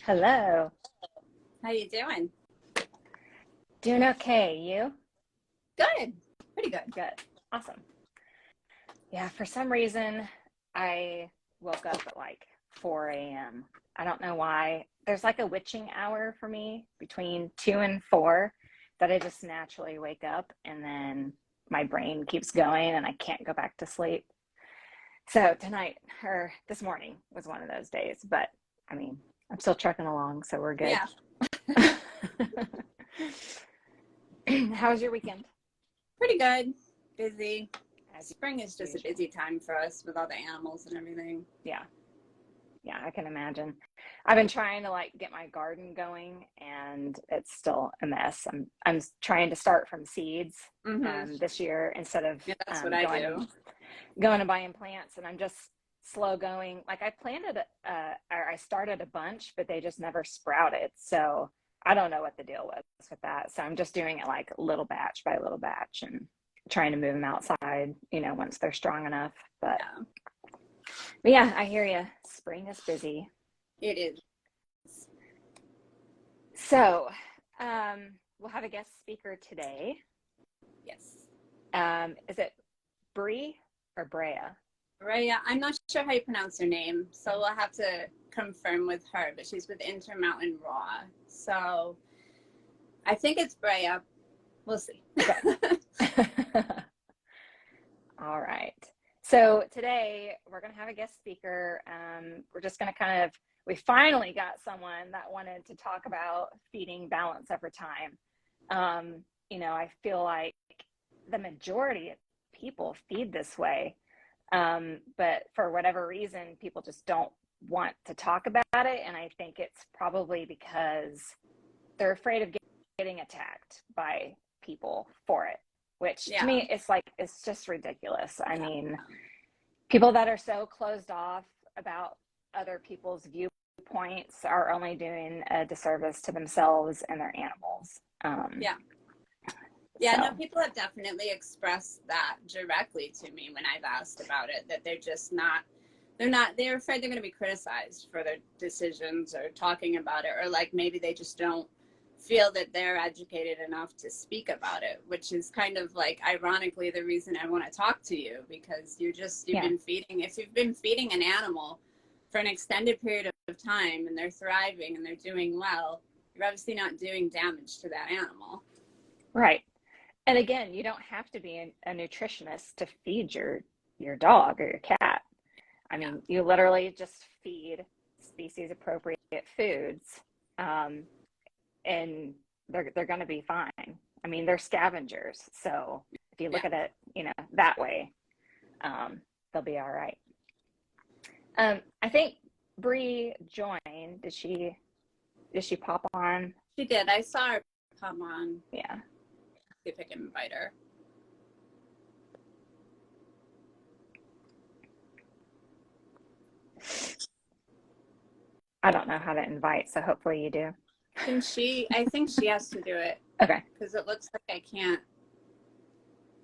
Hello. How you doing? Doing okay. You? Good. Pretty good. Good. Awesome. Yeah, for some reason, I woke up at like 4 a.m. I don't know why. There's like a witching hour for me between 2 and 4 that I just naturally wake up and then my brain keeps going and I can't go back to sleep. So tonight or this morning was one of those days, but I mean, I'm still trucking along, so we're good. Yeah. How was your weekend? Pretty good. Busy. As Spring is just usual. a busy time for us with all the animals and everything. Yeah. Yeah, I can imagine. I've been trying to like get my garden going and it's still a mess. I'm trying to start from seeds this year instead of that's what I do. Going and buying plants, and I'm just slow going. Like I planted or I started a bunch, but they just never sprouted. So I don't know what the deal was with that. So I'm just doing it like little batch by little batch and trying to move them outside, once they're strong enough. But yeah, I hear you. Spring is busy. It is. So we'll have a guest speaker today. Yes. Is it Brea or Brea? Brea. I'm not sure how you pronounce her name, so we'll have to confirm with her, but she's with Intermountain Raw. So I think it's Brea. We'll see. Okay. All right. So today we're going to have a guest speaker. We're just going to we finally got someone that wanted to talk about feeding balance over time. I feel like the majority of people feed this way. But for whatever reason, people just don't want to talk about it. And I think it's probably because they're afraid of getting attacked by people for it, which to me, it's just ridiculous. I mean, people that are so closed off about other people's viewpoints are only doing a disservice to themselves and their animals. No, people have definitely expressed that directly to me when I've asked about it, that they're afraid they're going to be criticized for their decisions or talking about it, or like maybe they just don't feel that they're educated enough to speak about it, which is kind of like ironically the reason I want to talk to you, because if you've been feeding an animal for an extended period of time and they're thriving and they're doing well, you're obviously not doing damage to that animal. Right. And again, you don't have to be a nutritionist to feed your dog or your cat. I mean, you literally just feed species appropriate foods, and they're going to be fine. I mean, they're scavengers. So if you look at it, that way, they'll be all right. I think Brea joined. Did she pop on? She did. I saw her pop on. Yeah. See if I can invite her. I don't know how to invite, so hopefully you do. I think she has to do it. Okay. Because it looks like I can't.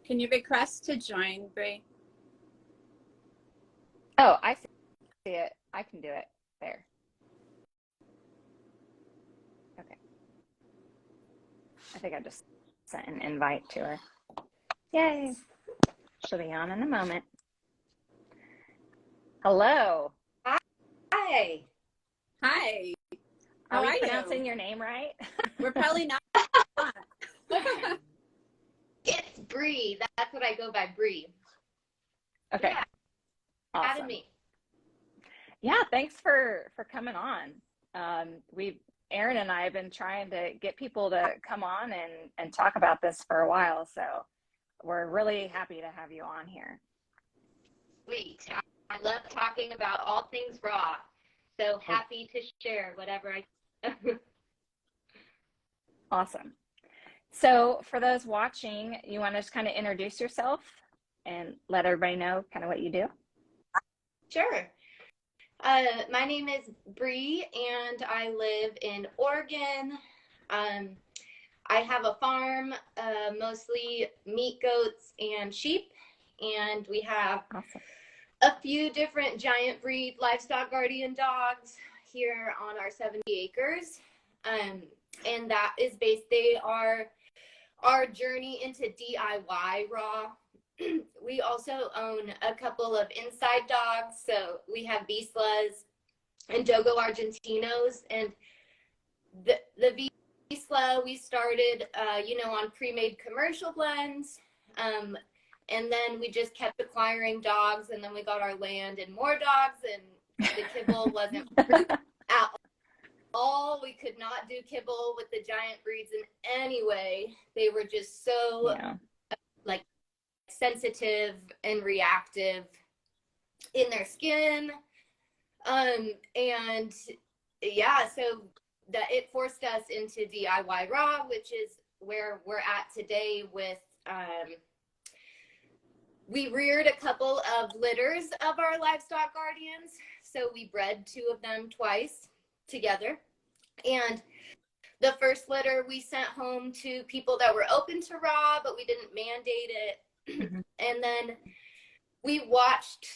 Can you request to join, Brea? Oh, I see it. I can do it. There. Okay. I think I just sent an invite to her. Yay. She'll be on in a moment. Hello. Hi. Hi. Are we pronouncing your name right? We're probably not. It's Brea. That's what I go by, Brea. Okay. Yeah. Awesome. Me. Yeah, thanks for coming on. Aaron and I have been trying to get people to come on and talk about this for a while, so we're really happy to have you on here. Sweet. I love talking about all things raw, so happy to share whatever I Awesome. So for those watching, you want to just kind of introduce yourself and let everybody know kind of what you do? Sure. My name is Brea, and I live in Oregon. I have a farm, mostly meat, goats, and sheep, and we have a few different giant breed livestock guardian dogs here on our 70 acres. And that is based, they are our journey into DIY raw. We also own a couple of inside dogs. So we have Vislas and Dogo Argentinos. And the Visla, we started, on pre-made commercial blends. And then we just kept acquiring dogs, and then we got our land and more dogs, and the kibble wasn't at all. We could not do kibble with the giant breeds in any way. They were just so like sensitive and reactive in their skin. And yeah, so that it forced us into DIY raw, which is where we're at today with we reared a couple of litters of our livestock guardians. So we bred 2 of them twice together. And the first litter we sent home to people that were open to raw, but we didn't mandate it. Mm-hmm. And then we watched,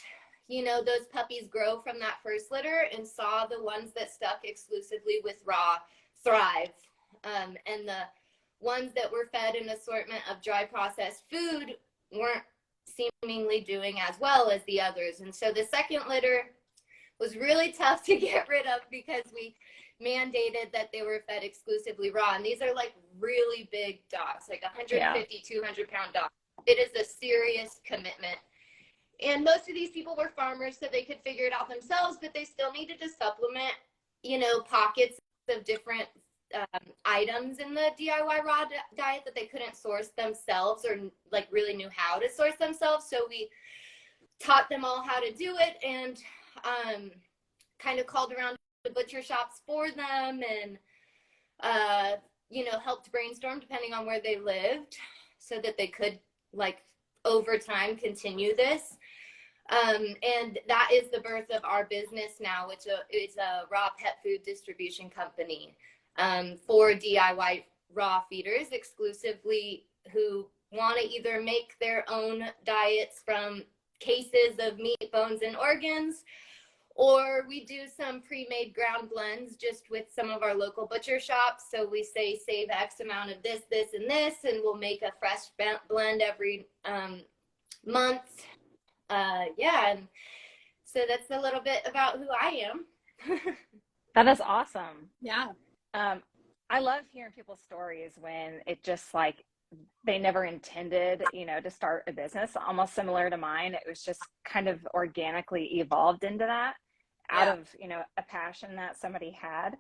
those puppies grow from that first litter and saw the ones that stuck exclusively with raw thrive. And the ones that were fed an assortment of dry processed food weren't seemingly doing as well as the others. And so the second litter was really tough to get rid of because we mandated that they were fed exclusively raw. And these are like really big dogs, like 150, 200 pound dogs. It is a serious commitment. And most of these people were farmers, so they could figure it out themselves, but they still needed to supplement, pockets of different items in the DIY raw diet that they couldn't source themselves or like really knew how to source themselves. So we taught them all how to do it and kind of called around the butcher shops for them and, helped brainstorm depending on where they lived so that they could like over time continue this. And that is the birth of our business now, which is a raw pet food distribution company. For DIY raw feeders exclusively who want to either make their own diets from cases of meat, bones, and organs, or we do some pre-made ground blends just with some of our local butcher shops. So we say save X amount of this, this, and this, and we'll make a fresh blend every month. And so that's a little bit about who I am. That is awesome. Yeah. I love hearing people's stories when it just like they never intended, to start a business, almost similar to mine. It was just kind of organically evolved into that out of, a passion that somebody had.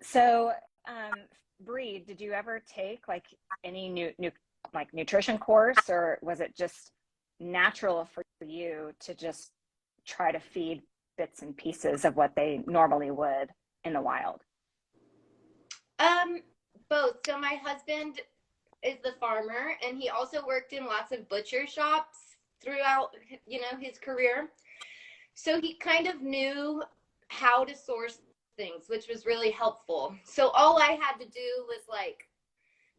So, Bree, did you ever take like any new like nutrition course, or was it just natural for you to just try to feed bits and pieces of what they normally would in the wild? Both. So my husband is the farmer, and he also worked in lots of butcher shops throughout, his career. So he kind of knew how to source things, which was really helpful. So all I had to do was like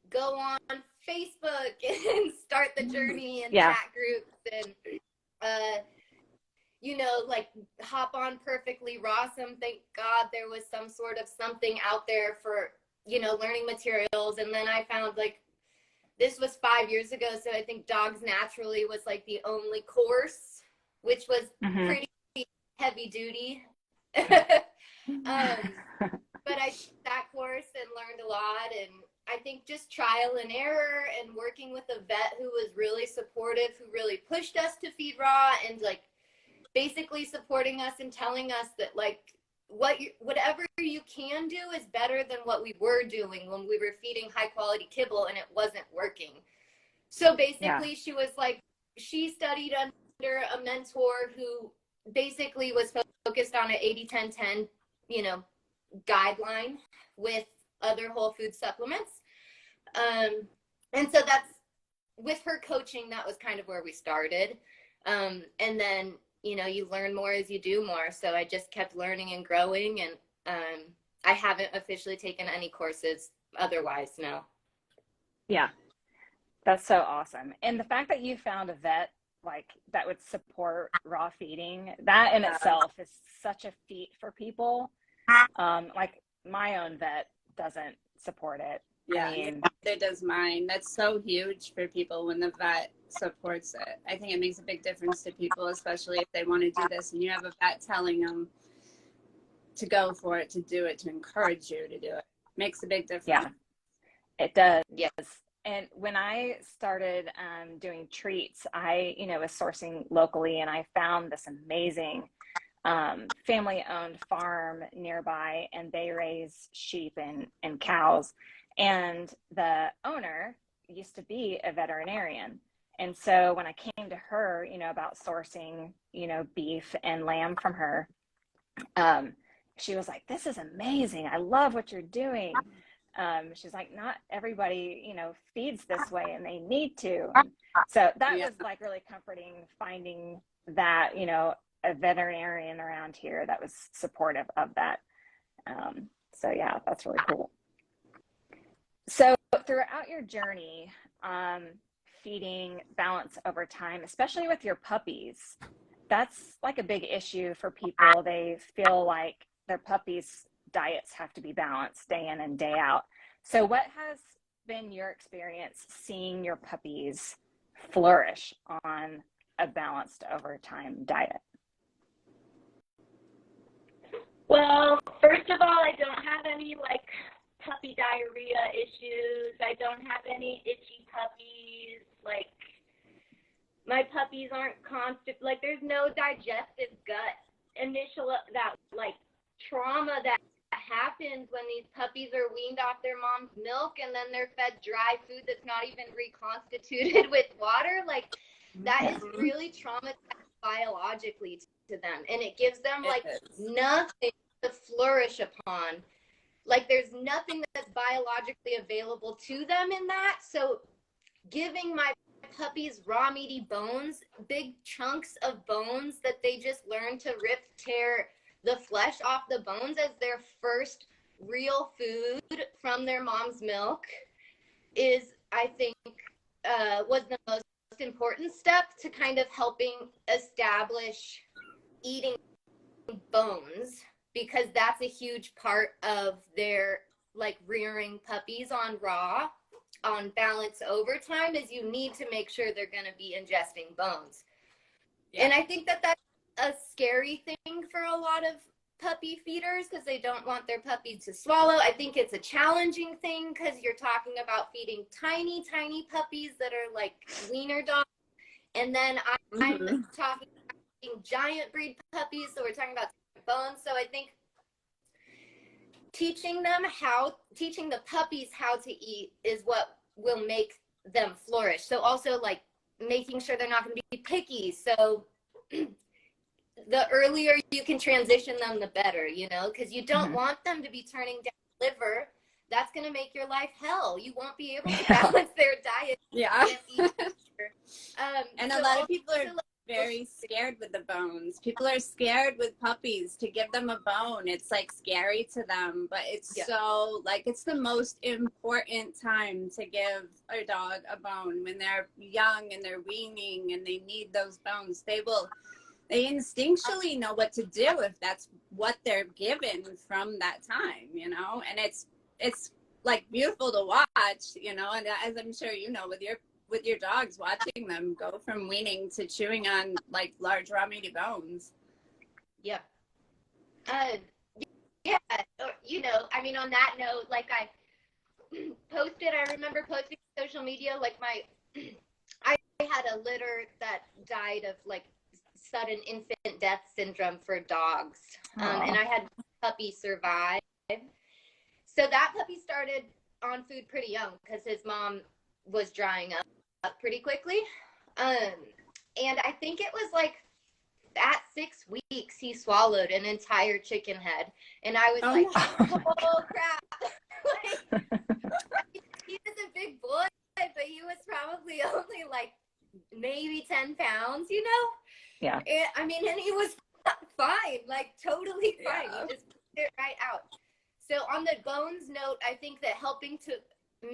go on Facebook and start the journey and chat groups and, like hop on Perfectly Raw. Thank God there was some sort of something out there for, learning materials. And then I found like, this was 5 years ago. So I think Dogs Naturally was like the only course, which was pretty heavy duty. But I took that course and learned a lot. And I think just trial and error and working with a vet who was really supportive, who really pushed us to feed raw and like basically supporting us and telling us that like whatever you can do is better than what we were doing when we were feeding high quality kibble and it wasn't working. So basically she was like, she studied under a mentor who basically was focused on an 80-10-10, guideline with other whole food supplements. And so that's with her coaching, that was kind of where we started. And then, you learn more as you do more. So I just kept learning and growing, and I haven't officially taken any courses otherwise, no. Yeah, that's so awesome. And the fact that you found a vet like that would support raw feeding, that in itself is such a feat for people. Like my own vet doesn't support it. Yeah, I mean, neither does mine. That's so huge for people when the vet supports it. I think it makes a big difference to people, especially if they want to do this and you have a vet telling them to go for it, to do it, to encourage you to do it. Makes a big difference. yeah, it does. Yes. And when I started doing treats, I, was sourcing locally, and I found this amazing family-owned farm nearby, and they raise sheep and cows. And the owner used to be a veterinarian. And so when I came to her, about sourcing, beef and lamb from her, she was like, "This is amazing. I love what you're doing." She's like, "Not everybody, feeds this way, and they need to." And so that was like really comforting, finding that, a veterinarian around here that was supportive of that. So yeah, that's really cool. So throughout your journey, feeding balance over time, especially with your puppies, that's like a big issue for people. They feel like their puppies' diets have to be balanced day in and day out. So what has been your experience seeing your puppies flourish on a balanced over time diet? Well, first of all, I don't have any puppy diarrhea issues. I don't have any itchy puppies. My puppies aren't there's no digestive gut trauma that happens when these puppies are weaned off their mom's milk and then they're fed dry food that's not even reconstituted with water. That is really traumatizing biologically to them, and it gives them nothing to flourish upon. There's nothing that's biologically available to them in that. So giving my puppies raw meaty bones, big chunks of bones that they just learn to tear the flesh off the bones as their first real food from their mom's milk is, I think, was the most important step to kind of helping establish eating bones, because that's a huge part of their rearing puppies on balance over time, is you need to make sure they're going to be ingesting bones. Yeah. And I think that that's a scary thing for a lot of puppy feeders, because they don't want their puppy to swallow. I think it's a challenging thing because you're talking about feeding tiny puppies that are like wiener dogs, and then I'm talking about giant breed puppies, so we're talking about bones. So I think teaching the puppies how to eat is what will make them flourish. So also making sure they're not going to be picky. So the earlier you can transition them, the better, because you don't want them to be turning down liver. That's going to make your life hell. You won't be able to balance their diet. Yeah. And a lot of people are very scared with the bones. People are scared with puppies to give them a bone. It's scary to them, but it's so it's the most important time to give a dog a bone when they're young and they're weaning and they need those bones. They instinctually know what to do if that's what they're given from that time, and it's beautiful to watch, and as I'm sure with your dogs, watching them go from weaning to chewing on large raw meaty bones. Yeah. On that note, I remember posting on social media, I had a litter that died of sudden infant death syndrome for dogs. And I had a puppy survive. So that puppy started on food pretty young because his mom was drying up pretty quickly. And I think it was at 6 weeks he swallowed an entire chicken head. And I was oh crap. He was a big boy, but he was probably only maybe 10 pounds, Yeah. And he was fine, totally fine. Yeah. He just put it right out. So on the bones note, I think that helping to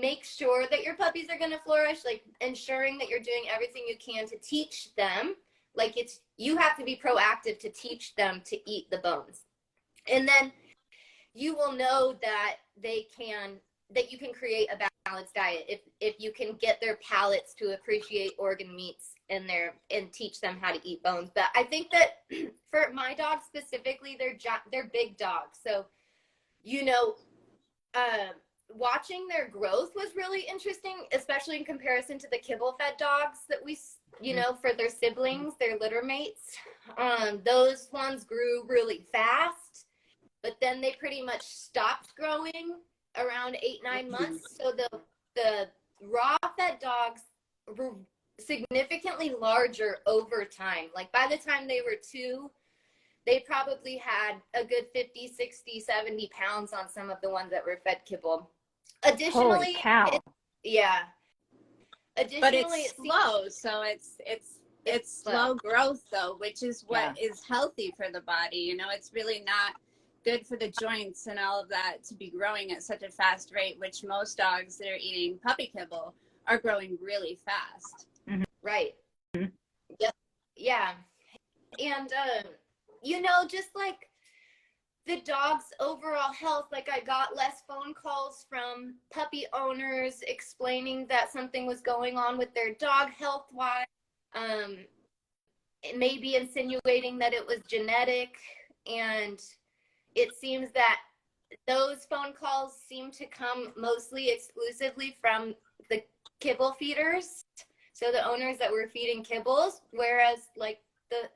make sure that your puppies are going to flourish, ensuring that you're doing everything you can to teach them, you have to be proactive to teach them to eat the bones. And then you will know that you can create a balanced diet if you can get their palates to appreciate organ meats and teach them how to eat bones. But I think that for my dogs specifically, they're big dogs. So, you know, watching their growth was really interesting, especially in comparison to the kibble fed dogs that we, you know, for their siblings, their litter mates. Those ones grew really fast, but then they pretty much stopped growing around 8-9 months. So the raw fed dogs were significantly larger over time. Like by the time they were 2, they probably had a good 50, 60, 70 pounds on some of the ones that were fed kibble. Additionally, Holy cow. Yeah. But Additionally, it's slow, so it's slow growth though, which is what is healthy for the body. You know, it's really not good for the joints and all of that to be growing at such a fast rate, which most dogs that are eating puppy kibble are growing really fast. Mm-hmm. Right. Mm-hmm. Yep. Yeah. And you know, just like the dog's overall health, like I got less phone calls from puppy owners explaining that something was going on with their dog health-wise, maybe insinuating that it was genetic. And it seems that those phone calls seem to come mostly exclusively from the kibble feeders. So the owners that were feeding kibbles, whereas like the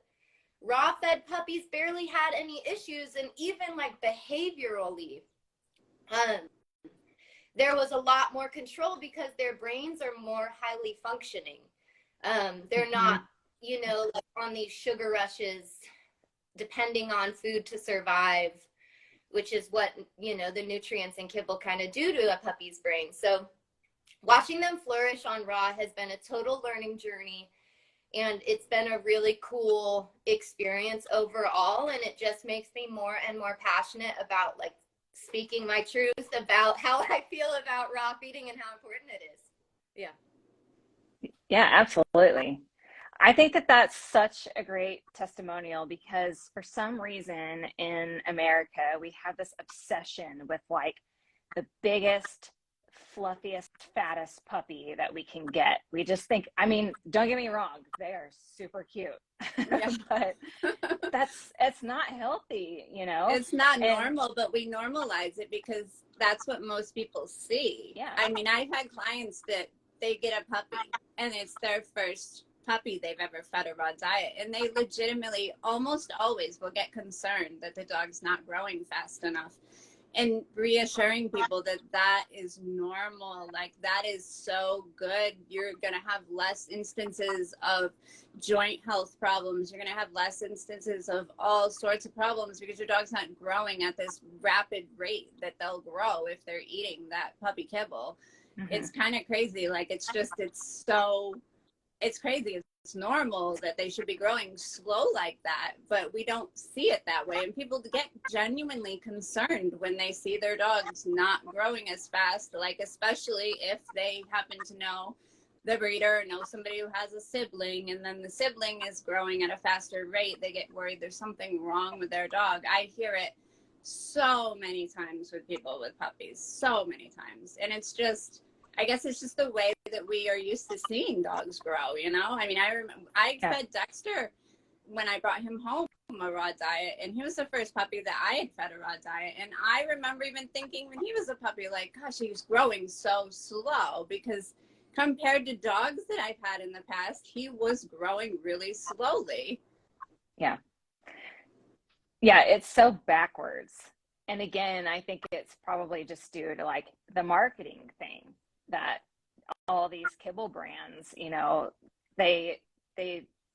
raw fed puppies barely had any issues. And even like behaviorally, there was a lot more control because their brains are more highly functioning. They're not, you know, like on these sugar rushes, depending on food to survive, which is what, you know, the nutrients in kibble kind of do to a puppy's brain. So watching them flourish on raw has been a total learning journey. And it's been a really cool experience overall. And it just makes me more and more passionate about like speaking my truth about how I feel about raw feeding and how important it is. Yeah. Yeah, absolutely. I think that that's such a great testimonial because for some reason in America, we have this obsession with like the biggest, fluffiest, fattest puppy that we can get. We just think, I mean, don't get me wrong, they are super cute, but it's not healthy, you know? It's not normal, but we normalize it because that's what most people see. Yeah. I mean, I've had clients that they get a puppy and it's their first puppy they've ever fed a raw diet, and they legitimately almost always will get concerned that the dog's not growing fast enough, and reassuring people that that is normal. Like that is so good. You're going to have less instances of joint health problems. You're going to have less instances of all sorts of problems because your dog's not growing at this rapid rate that they'll grow if they're eating that puppy kibble. It's kind of crazy. Like it's crazy. It's normal that they should be growing slow like that, but we don't see it that way. And people get genuinely concerned when they see their dogs not growing as fast, like especially if they happen to know the breeder or know somebody who has a sibling, and then the sibling is growing at a faster rate. They get worried there's something wrong with their dog. I hear it so many times with people with puppies, so many times. And it's just, I guess it's just the way that we are used to seeing dogs grow, you know? I mean, I remember I fed Dexter when I brought him home a raw diet, and he was the first puppy that I had fed a raw diet. And I remember even thinking when he was a puppy, like, gosh, he was growing so slow, because compared to dogs that I've had in the past, he was growing really slowly. Yeah. Yeah, it's so backwards. And again, I think it's probably just due to like the marketing thing that all these kibble brands, you know, they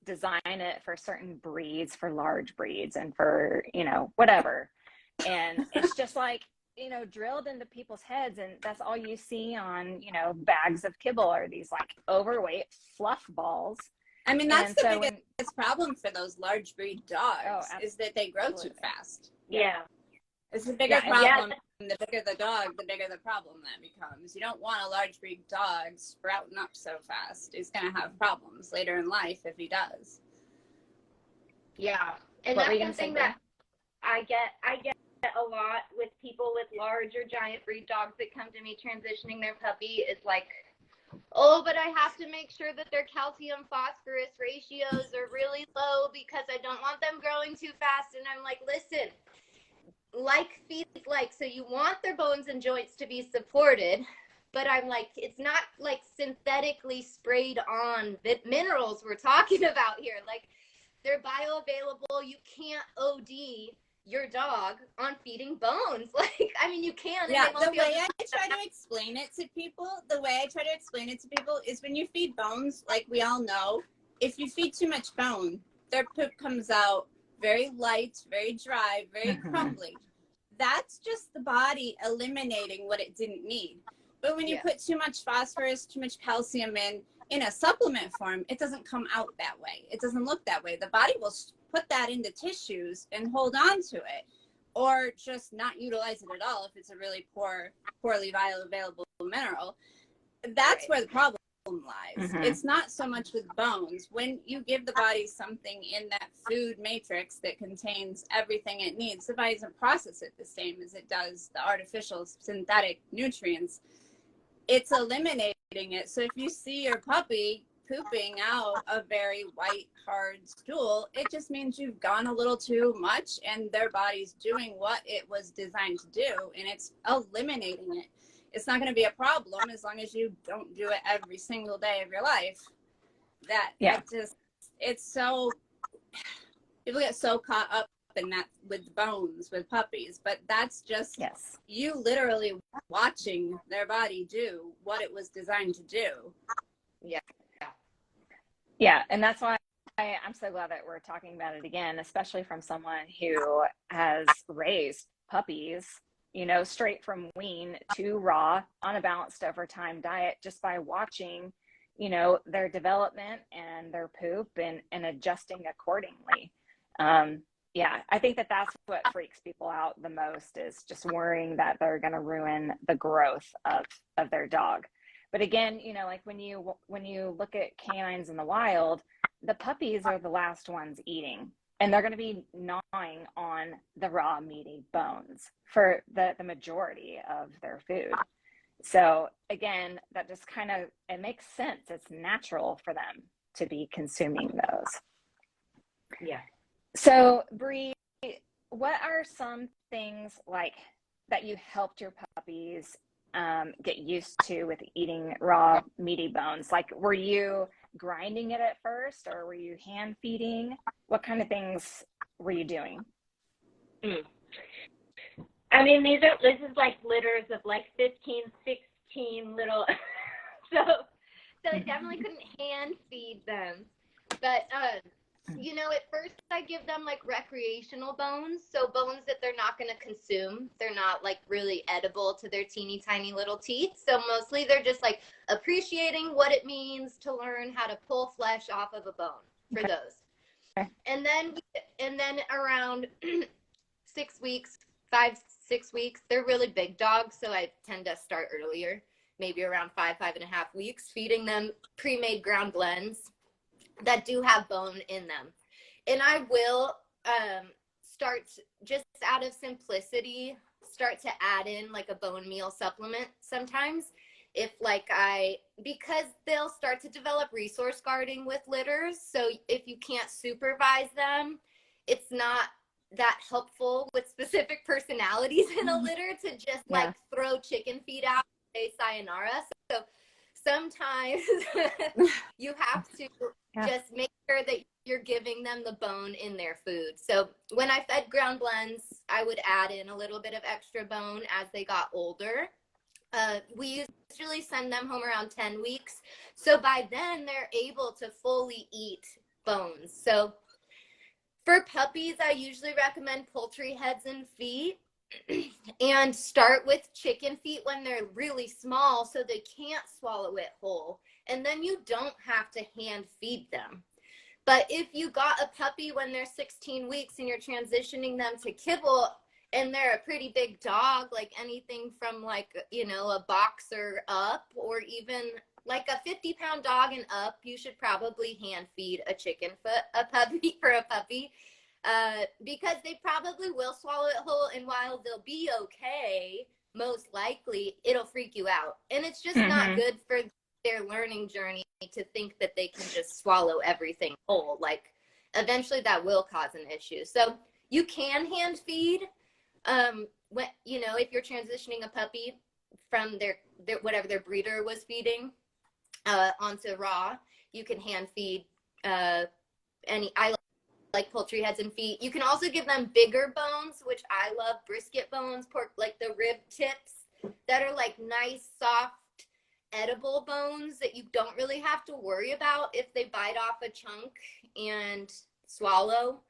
design it for certain breeds, for large breeds and for, you know, whatever. And it's just like, you know, drilled into people's heads. And that's all you see on, you know, bags of kibble are these like overweight fluff balls. I mean, that's the biggest problem for those large breed dogs, is that they grow too fast. Yeah. It's a bigger problem. The bigger the dog, the bigger the problem that becomes. You don't want a large breed dog sprouting up so fast. He's going to have problems later in life if he does. Yeah. And that's something that I get a lot with people with large or giant breed dogs that come to me transitioning their puppy is like, oh, but I have to make sure that their calcium phosphorus ratios are really low because I don't want them growing too fast. And I'm like, listen, like feeds like, so you want their bones and joints to be supported, but I'm like, it's not like synthetically sprayed on minerals we're talking about here. Like, they're bioavailable. You can't OD your dog on feeding bones. Like, I mean, you can. Yeah, the way I try to explain it to people, is when you feed bones, like we all know, if you feed too much bone, their poop comes out very light, very dry, very crumbly. That's just the body eliminating what it didn't need. But when you put too much phosphorus, too much calcium in a supplement form, it doesn't come out that way. It doesn't look that way. The body will put that into tissues and hold on to it, or just not utilize it at all if it's a really poorly bioavailable mineral. That's where the problem lies. It's not so much with bones. When you give the body something in that food matrix that contains everything it needs, the body doesn't process it the same as it does the artificial synthetic nutrients. It's eliminating it. So if you see your puppy pooping out a very white, hard stool, it just means you've gone a little too much and their body's doing what it was designed to do, and it's eliminating it. It's not going to be a problem as long as you don't do it every single day of your life. It's so, people get so caught up in that with bones, with puppies, but that's just you literally watching their body do what it was designed to do. Yeah, and that's why I'm so glad that we're talking about it again, especially from someone who has raised puppies, you know, straight from wean to raw on a balanced over time diet, just by watching, you know, their development and their poop and adjusting accordingly. Yeah, I think that that's what freaks people out the most, is just worrying that they're going to ruin the growth of their dog. But again, you know, like when you look at canines in the wild, the puppies are the last ones eating, and they're going to be gnawing on the raw meaty bones for the majority of their food. So again, that just kind of, it makes sense. It's natural for them to be consuming those. Yeah. So Brea, what are some things like that you helped your puppies get used to with eating raw meaty bones? Like, were you grinding it at first, or were you hand feeding? What kind of things were you doing? I mean, this is like litters of like 15, 16 little, so I definitely couldn't hand feed them. But, you know, at first I give them like recreational bones. So bones that they're not going to consume. They're not like really edible to their teeny tiny little teeth. So mostly they're just like appreciating what it means to learn how to pull flesh off of a bone for those. Okay. And then around 6 weeks, 5-6 weeks, they're really big dogs. So I tend to start earlier, maybe around 5.5 weeks, feeding them pre-made ground blends that do have bone in them. And I will start, just out of simplicity, start to add in like a bone meal supplement sometimes, if like because they'll start to develop resource guarding with litters. So if you can't supervise them, it's not that helpful with specific personalities in a litter to just like throw chicken feed out and say sayonara. So sometimes you have to just make sure that you're giving them the bone in their food. So when I fed ground blends, I would add in a little bit of extra bone as they got older. We usually send them home around 10 weeks. So by then they're able to fully eat bones. So for puppies, I usually recommend poultry heads and feet, and start with chicken feet when they're really small so they can't swallow it whole. And then you don't have to hand feed them. But if you got a puppy when they're 16 weeks and you're transitioning them to kibble, and they're a pretty big dog, like anything from like, you know, a boxer up, or even like a 50-pound dog and up, you should probably hand feed a chicken foot, a puppy for a puppy. because they probably will swallow it whole, and while they'll be okay, most likely it'll freak you out, and it's just not good for their learning journey to think that they can just swallow everything whole. Like, eventually that will cause an issue. So you can hand feed, when, you know, if you're transitioning a puppy from their whatever their breeder was feeding onto raw, you can hand feed I like poultry heads and feet. You can also give them bigger bones, which I love, brisket bones, pork, like the rib tips that are like nice, soft, edible bones that you don't really have to worry about if they bite off a chunk and swallow,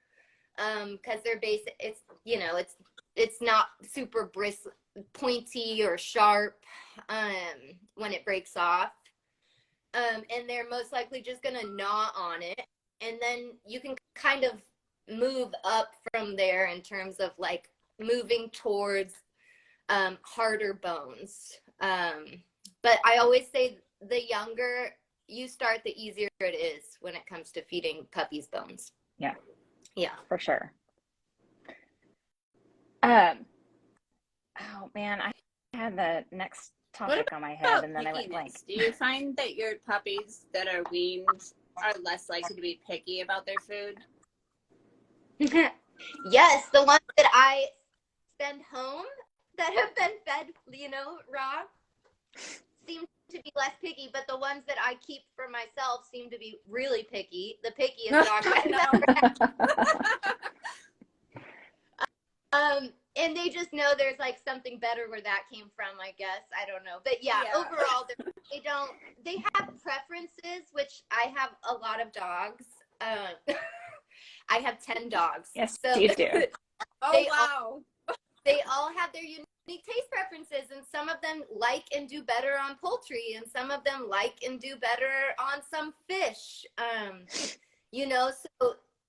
because they're basic. It's, you know, it's not super pointy or sharp when it breaks off, and they're most likely just gonna gnaw on it, and then you can kind of move up from there in terms of like moving towards harder bones. But I always say the younger you start, the easier it is when it comes to feeding puppies bones. Yeah. Yeah. For sure. Oh man, I had the next topic on my head and then I went blank. Do you find that your puppies that are weaned are less likely to be picky about their food? Yes, the ones that I send home that have been fed, you know, raw, seem to be less picky, but the ones that I keep for myself seem to be really picky. The pickiest dogs I've ever had. And they just know there's like something better where that came from, I guess. I don't know. But yeah. Overall, they have preferences, which I have a lot of dogs. I have 10 dogs. Yes, so you do. They all have their unique taste preferences, and some of them like and do better on poultry, and some of them like and do better on some fish. You know,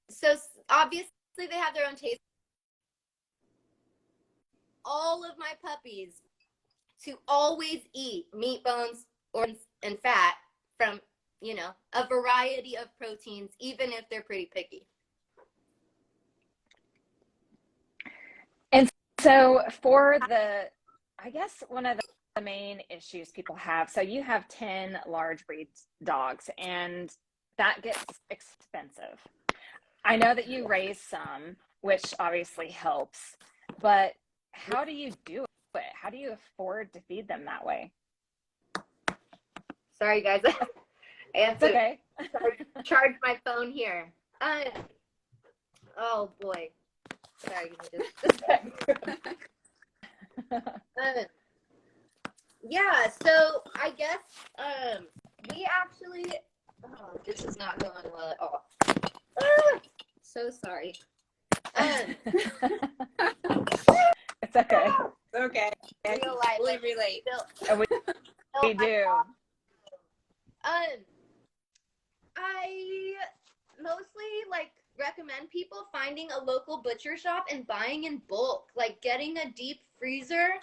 so obviously they have their own taste. All of my puppies to always eat meat, bones, and fat from, you know, a variety of proteins, even if they're pretty picky. And so for I guess one of the main issues people have, so you have 10 large breed dogs and that gets expensive. I know that you raise some, which obviously helps, but how do you do it? How do you afford to feed them that way? Sorry, guys. I have to charge my phone here. Oh, boy. Sorry, just yeah, so I guess we actually... Oh, this is not going well at all. So sorry. It's okay. Okay. Real life. We relate. We do. I mostly recommend people finding a local butcher shop and buying in bulk, like getting a deep freezer,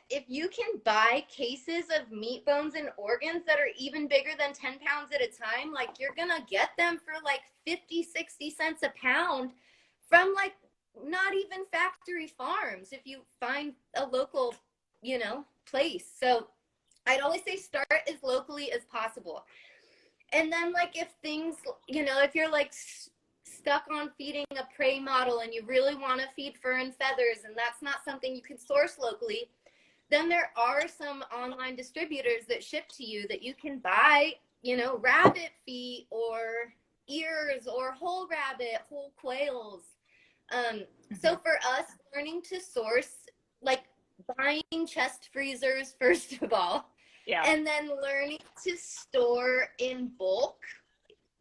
if you can buy cases of meat, bones, and organs that are even bigger than 10 pounds at a time, like you're gonna get them for like 50, 60 cents a pound from like not even factory farms if you find a local, you know, place. So I'd always say start as locally as possible. And then like if things, you know, if you're like stuck on feeding a prey model and you really want to feed fur and feathers and that's not something you can source locally, then there are some online distributors that ship to you that you can buy, you know, rabbit feet or ears or whole rabbit, whole quails. So for us, learning to source, like buying chest freezers, first of all, and then learning to store in bulk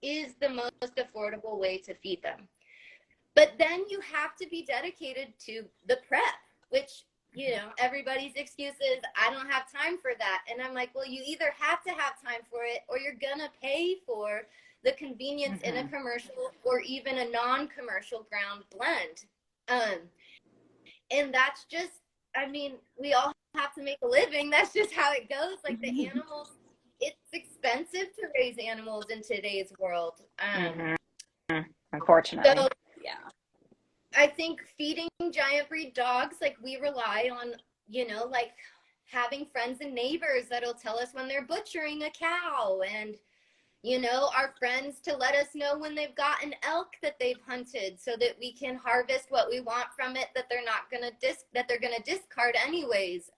is the most affordable way to feed them. But then you have to be dedicated to the prep, which, you know, everybody's excuse is, I don't have time for that. And I'm like, well, you either have to have time for it or you're going to pay for the convenience in a commercial or even a non-commercial ground blend. And that's just, I mean, we all have to make a living. That's just how it goes. Like the animals, it's expensive to raise animals in today's world. Unfortunately. So I think feeding giant breed dogs, like we rely on, you know, like having friends and neighbors that'll tell us when they're butchering a cow, and, you know, our friends to let us know when they've got an elk that they've hunted so that we can harvest what we want from it that they're not going to that they're going to discard anyways.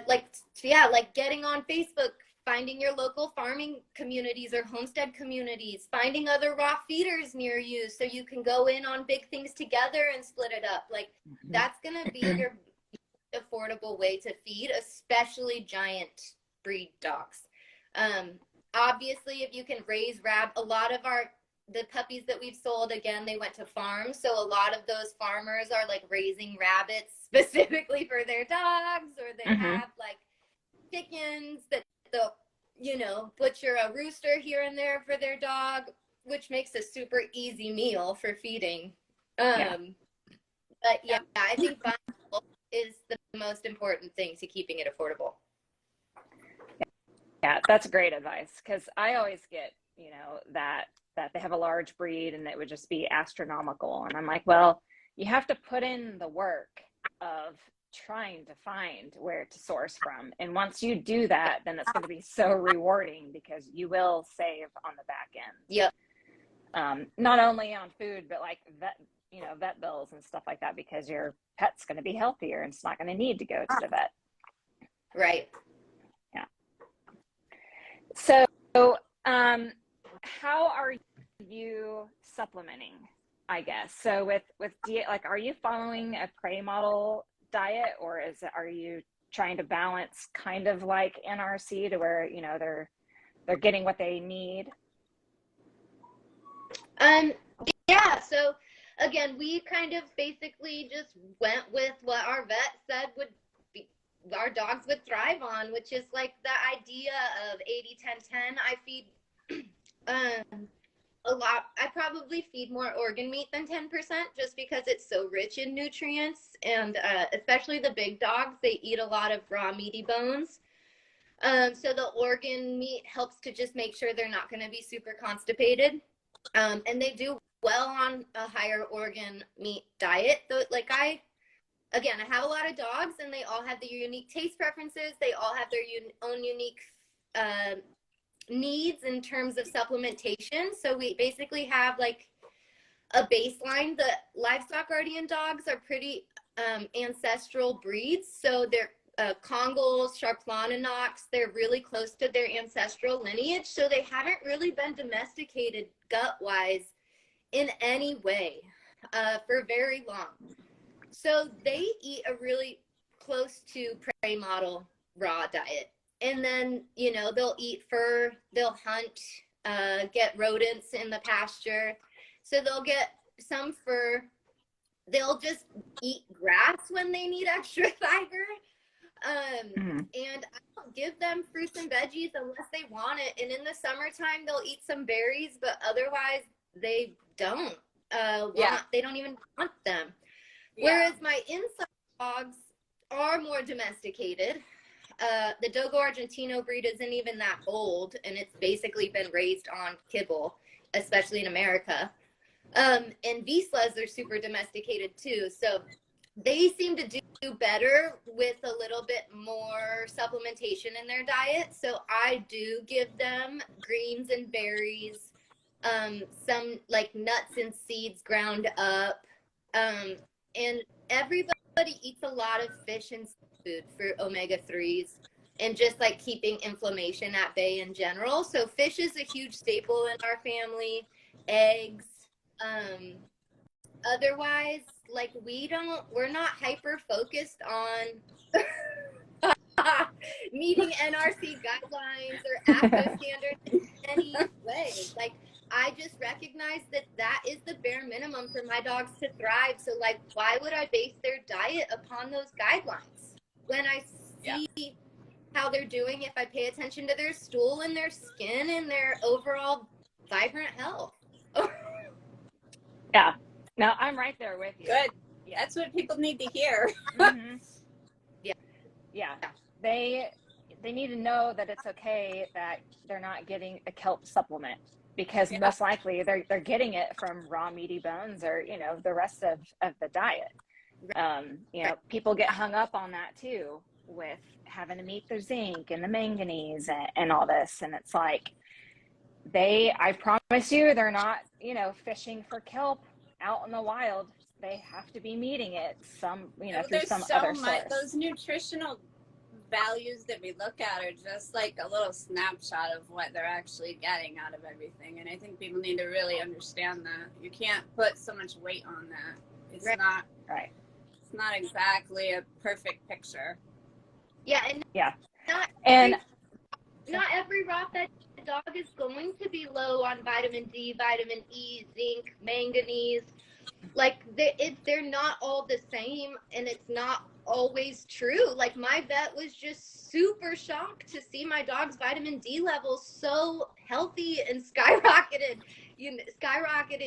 Like, yeah, like getting on Facebook, finding your local farming communities or homestead communities, finding other raw feeders near you so you can go in on big things together and split it up. Like, that's going to be your affordable way to feed, especially giant breed dogs. Obviously, if you can raise a lot of the puppies that we've sold, again, they went to farms. So a lot of those farmers are like raising rabbits specifically for their dogs, or they have like chickens that they'll, you know, butcher a rooster here and there for their dog, which makes a super easy meal for feeding. But yeah, I think buying is the most important thing to keeping it affordable. Yeah, that's great advice, because I always get, you know, that they have a large breed and it would just be astronomical. And I'm like, well, you have to put in the work of trying to find where to source from. And once you do that, then it's going to be so rewarding because you will save on the back end. Yep. Not only on food, but like vet bills and stuff like that, because your pet's going to be healthier and it's not going to need to go to the vet. Right. Yeah. So, how are you supplementing, I guess? So with like, are you following a prey model diet, or are you trying to balance kind of like NRC to where, you know, they're getting what they need? Yeah, so again, we kind of basically just went with what our vet said would be our dogs would thrive on, which is like the idea of 80-10-10. I feed a lot. I probably feed more organ meat than 10%, just because it's so rich in nutrients, and especially the big dogs, they eat a lot of raw meaty bones. So the organ meat helps to just make sure they're not going to be super constipated. And they do well on a higher organ meat diet. Though, like I have a lot of dogs, and they all have their unique taste preferences. They all have their own unique needs in terms of supplementation. So we basically have like a baseline. The livestock guardian dogs are pretty ancestral breeds. So they're Congos, Charplaninox, they're really close to their ancestral lineage. So they haven't really been domesticated gut-wise in any way for very long. So they eat a really close to prey model raw diet. And then, you know, they'll eat fur, they'll hunt, get rodents in the pasture. So they'll get some fur. They'll just eat grass when they need extra fiber. And I don't give them fruits and veggies unless they want it. And in the summertime, they'll eat some berries, but otherwise they don't they don't even want them. Whereas my inside dogs are more domesticated. The Dogo Argentino breed isn't even that old, and it's basically been raised on kibble, especially in America. And Vizslas are super domesticated too. So they seem to do better with a little bit more supplementation in their diet. So I do give them greens and berries, some like nuts and seeds ground up. And everybody eats a lot of fish and seafood for omega-3s and just like keeping inflammation at bay in general. So fish is a huge staple in our family, eggs. Otherwise, like we're not hyper focused on meeting NRC guidelines or ACTA standards in any way. Like, I just recognize that is the bare minimum for my dogs to thrive. So like, why would I base their diet upon those guidelines when I see how they're doing, if I pay attention to their stool and their skin and their overall vibrant health? Yeah. No, I'm right there with you. Good. Yeah. That's what people need to hear. Yeah. They they need to know that it's okay that they're not getting a kelp supplement, because most likely they're getting it from raw meaty bones or, you know, the rest of the diet. You know, people get hung up on that too, with having to meet their zinc and the manganese and all this. And it's like, I promise you, they're not, you know, fishing for kelp out in the wild. They have to be meeting it you know, through some other source. Those nutritional values that we look at are just like a little snapshot of what they're actually getting out of everything. And I think people need to really understand that. You can't put so much weight on that. It's not right. It's not exactly a perfect picture. Yeah, and not every raw fed dog is going to be low on vitamin D, vitamin E, zinc, manganese. Like they're not all the same, and it's not always true. Like my vet was just super shocked to see my dog's vitamin D levels so healthy and skyrocketing.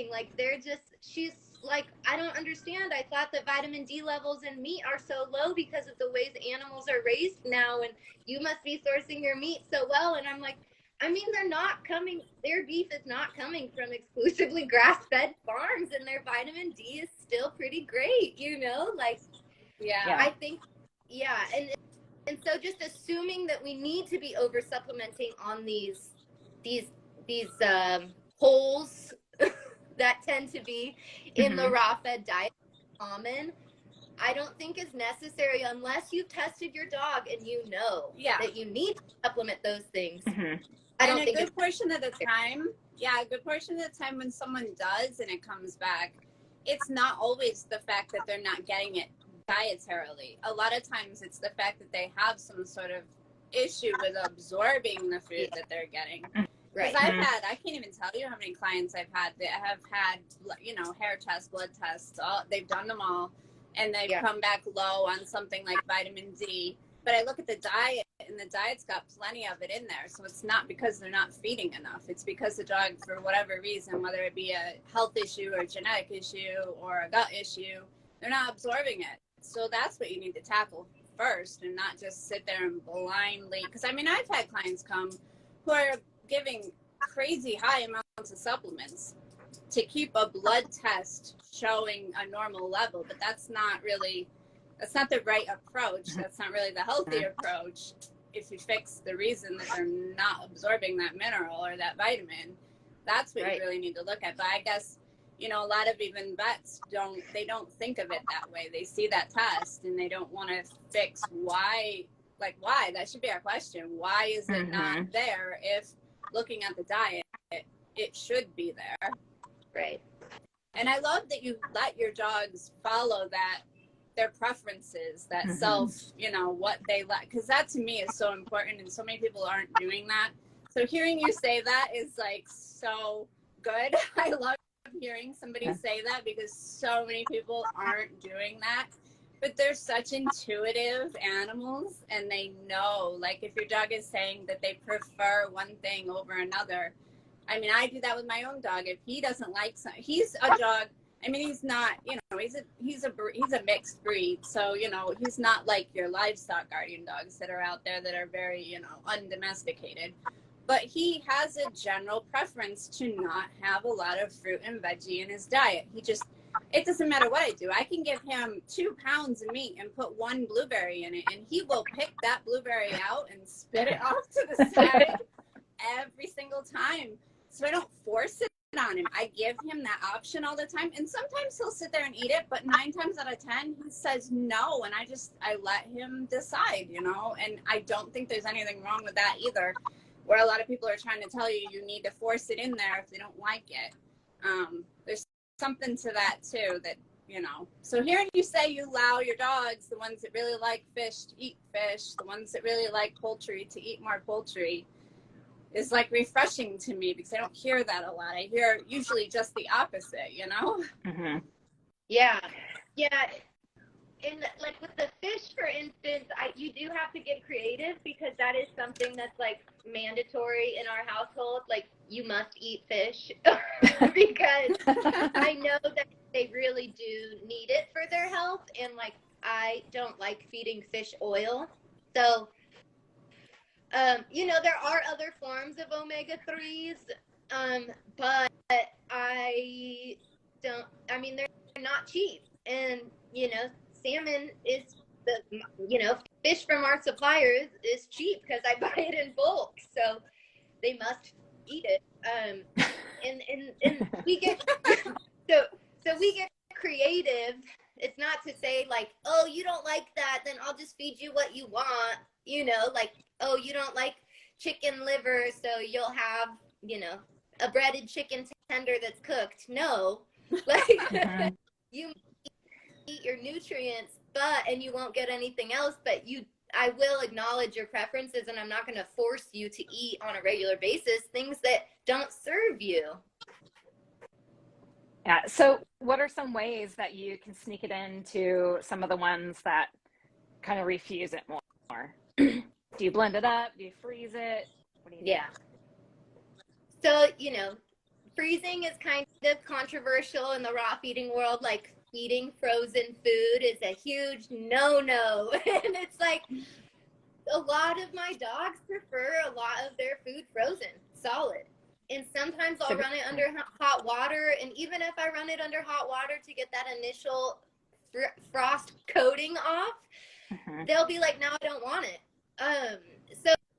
Like she's like, I don't understand. I thought that vitamin D levels in meat are so low because of the ways animals are raised now, and you must be sourcing your meat so well. And I'm like, I mean, their beef is not coming from exclusively grass-fed farms, and their vitamin D is still pretty great, you know? Like, yeah. I think, and so just assuming that we need to be over supplementing on these holes that tend to be in the raw fed diet common, I don't think is necessary unless you've tested your dog and you know that you need to supplement those things. I don't think a good portion of the time when someone does and it comes back, it's not always the fact that they're not getting it dietarily. A lot of times it's the fact that they have some sort of issue with absorbing the food that they're getting. Because I can't even tell you how many clients I've had that have had, you know, hair tests, blood tests, they've done them all, and they've come back low on something like vitamin D. But I look at the diet, and the diet's got plenty of it in there. So it's not because they're not feeding enough. It's because the dog, for whatever reason, whether it be a health issue or a genetic issue or a gut issue, they're not absorbing it. So that's what you need to tackle first, and not just sit there and blindly. Because, I mean, I've had clients come who are giving crazy high amounts of supplements to keep a blood test showing a normal level, but that's not the right approach. That's not really the healthy approach. If you fix the reason that they're not absorbing that mineral or that vitamin, that's what you really need to look at. But I guess, you know, a lot of even vets don't think of it that way. They see that test and they don't want to fix why. That should be our question. Why is it not there if, looking at the diet, it should be there? Right. And I love that you let your dogs follow their preferences, that self, you know, what they like, because that to me is so important, and so many people aren't doing that. So hearing you say that is like so good. I love hearing somebody say that, because so many people aren't doing that. But they're such intuitive animals, and they know, like, if your dog is saying that they prefer one thing over another. I mean, I do that with my own dog. If he doesn't like something, he's a dog. I mean, he's not, you know, he's a mixed breed. So, you know, he's not like your livestock guardian dogs that are out there that are very, you know, undomesticated. But he has a general preference to not have a lot of fruit and veggie in his diet. It doesn't matter what I do. I can give him 2 pounds of meat and put 1 blueberry in it, and he will pick that blueberry out and spit it off to the side every single time. So I don't force it on him. I give him that option all the time, and sometimes he'll sit there and eat it, but 9 times out of 10 he says no, and I let him decide, you know. And I don't think there's anything wrong with that either, where a lot of people are trying to tell you need to force it in there if they don't like it. There's something to that too, that, you know. So hearing you say you allow your dogs, the ones that really like fish, to eat fish, the ones that really like poultry, to eat more poultry, is like refreshing to me, because I don't hear that a lot. I hear usually just the opposite, you know? Yeah. And like with the fish, for instance, you do have to get creative, because that is something that's like mandatory in our household. Like, you must eat fish because I know that they really do need it for their health. And like, I don't like feeding fish oil. So You know, there are other forms of omega-3s, but I don't, I mean, they're not cheap. And, you know, salmon is fish from our suppliers is cheap because I buy it in bulk. So they must eat it. And we get, so we get creative. It's not to say like, oh, you don't like that, then I'll just feed you what you want. You know, like, oh, you don't like chicken liver, so you'll have, you know, a breaded chicken tender that's cooked. No, like you eat your nutrients, and you won't get anything else. But I will acknowledge your preferences, and I'm not going to force you to eat on a regular basis things that don't serve you. Yeah. So what are some ways that you can sneak it into some of the ones that kind of refuse it more? Do you blend it up? Do you freeze it? What do you do? Yeah. So, you know, freezing is kind of controversial in the raw feeding world. Like, eating frozen food is a huge no-no. And it's like, a lot of my dogs prefer a lot of their food frozen, solid. And sometimes I'll run it under hot water. And even if I run it under hot water to get that initial frost coating off, they'll be like, no, I don't want it.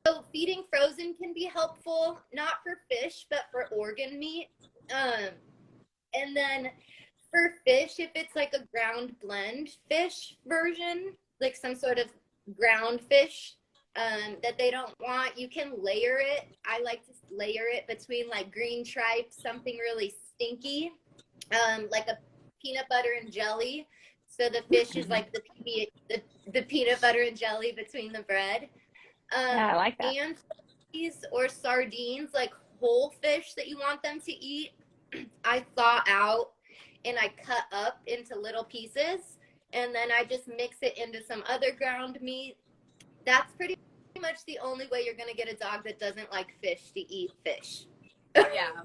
So feeding frozen can be helpful, not for fish, but for organ meat. And then for fish, if it's like a ground blend fish version, like some sort of ground fish that they don't want, you can layer it. I like to layer it between like green tripe, something really stinky, like a peanut butter and jelly. So the fish is like the peanut butter and jelly between the bread. Yeah, I like that. And or sardines, like whole fish that you want them to eat, I thaw out and I cut up into little pieces, and then I just mix it into some other ground meat. That's pretty much the only way you're going to get a dog that doesn't like fish to eat fish. Yeah.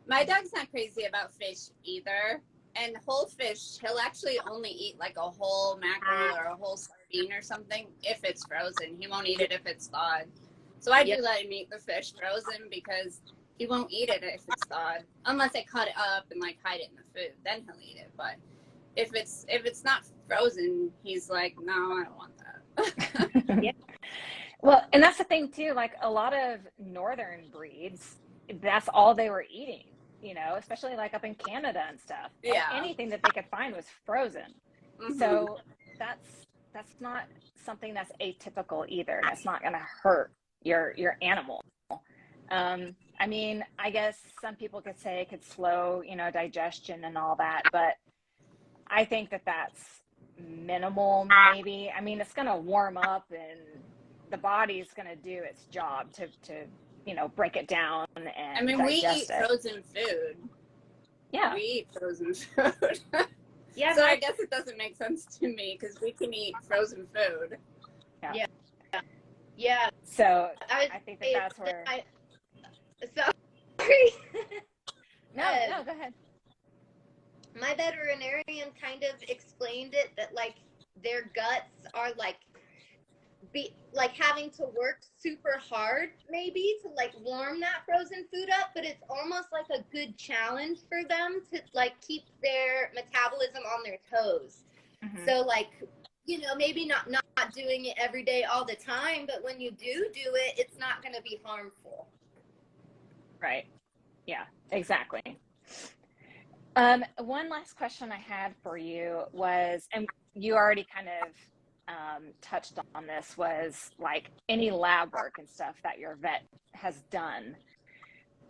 My dog's not crazy about fish either. And whole fish, he'll actually only eat like a whole mackerel or a whole sardine or something if it's frozen. He won't eat it if it's thawed. So I do let him eat the fish frozen because he won't eat it if it's thawed. Unless I cut it up and like hide it in the food, then he'll eat it. But if it's not frozen, he's like, no, I don't want that. Yeah. Well, and that's the thing too, like a lot of northern breeds, that's all they were eating. You know, especially like up in Canada and stuff. Yeah. Anything that they could find was frozen. So that's not something that's atypical either. That's not going to hurt your animal. I mean, I guess some people could say it could slow, you know, digestion and all that, but I think that that's minimal maybe. I mean, it's going to warm up and the body's going to do its job to you know, break it down and I mean, we eat it. frozen food. Yeah. We eat frozen food. Yeah. So I guess it doesn't make sense to me because we can eat frozen food. Yeah. So I think that's where. Sorry. No, go ahead. My veterinarian kind of explained it that like their guts are like having to work super hard maybe to like warm that frozen food up, but it's almost like a good challenge for them to like keep their metabolism on their toes. So like, you know, maybe not doing it every day all the time, but when you do it, it's not going to be harmful. Right. Yeah, exactly. One last question I had for you was, and you already kind of touched on this, was like any lab work and stuff that your vet has done.